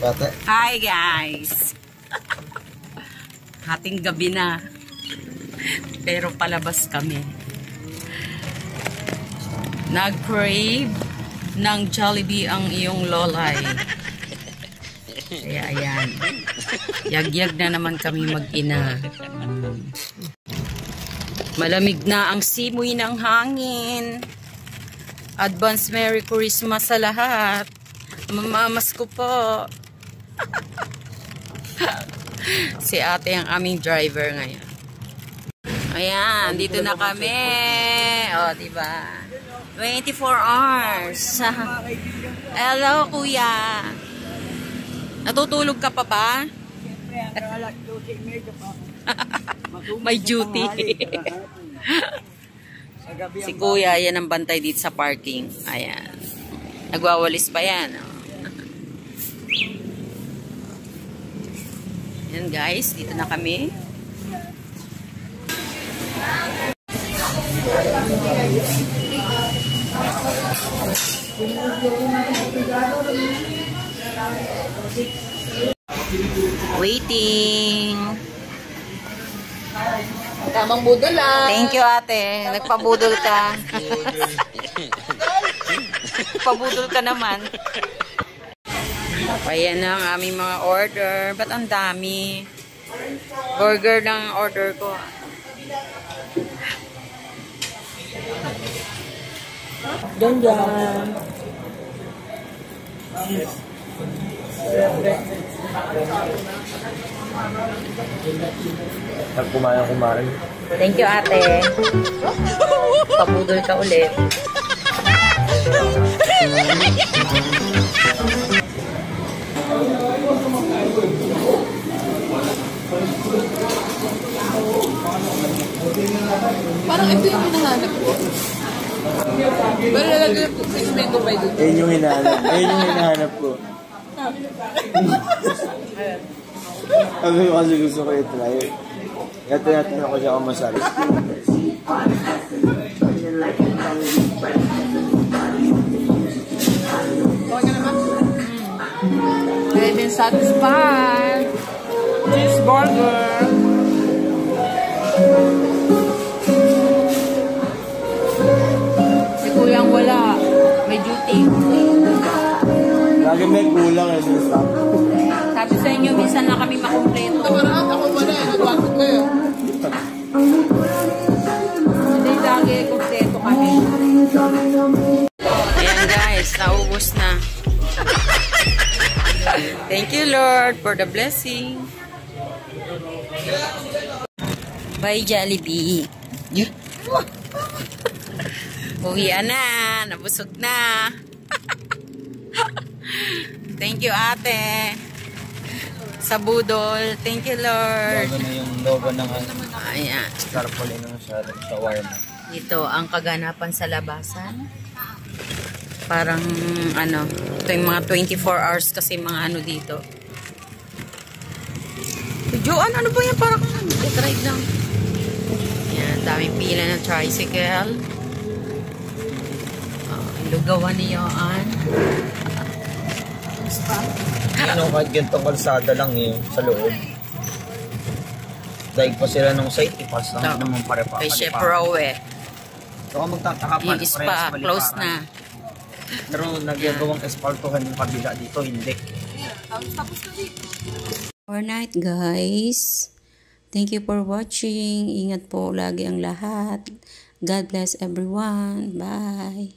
Hi guys! Hating gabi na. Pero palabas kami. Nag-crave ng Jollibee ang iyong lolay. Kaya ayan. Yag-yag na naman kami mag-ina. Malamig na ang simoy ng hangin. Advance Merry Christmas sa lahat. Mamamas ko po. Si ate ang aming driver ngayon. Ayan, dito na kami. O, diba? 24 hours. Hello, kuya. Natutulog ka pa ba? May duty. Si kuya, yan ang bantay dito sa parking. Ayan. Nagwawalis pa yan. Ayan guys, dito na kami. Waiting. Tamang budol ah. Thank you ate. Nagpabudol ka. Nagpabudol ka naman. Ayan na ang aming mga order. Ba't ang dami? Burger lang ang order ko. Diyan dyan. Kumain. Thank you ate. Pabudol ka ulit. Parang ito yung hinahanap ko. Pero lalagyan ko sa mango pie dito. Ayun yung hinahanap ko. Sabi ko kasi gusto ko i-try. Ito natin ako siya kumasal. They've been satisfied. Cheeseburger. Si kuyang wala. May duty. Lagi may kulang eh. Sabi sa inyo, minsan lang kami makumpleto. Namaraan ako wala eh. Nagwakot kayo. Hindi lagi kumpleto kami. Ayan guys, naubos na. Thank you Lord for the blessing. Bye Jollibee. Uwian na. Nabusog na. Thank you ate. Sa budol. Thank you Lord. Logo na yung logo ng Ayan. tarpaulin ng shawarma. Ito ang kaganapan sa labasan. Parang ano, ito yung mga 24 hours kasi mga ano dito. Joan, ano ba yan? Parang drive lang. Yan, daming pila ng tricycle. Lugawan ni Joan. Ano, kahit ganitong kalsada lang eh, sa loob. Daig pa sila ng site, ipas lang naman pare-pa. Kay Chef Rowe. So kung magtataka pa, Yung spa, close na. Pero nagagawang espaltuhan yung kabila dito, hindi. For night guys. Thank you for watching. Ingat po lagi ang lahat. God bless everyone. Bye.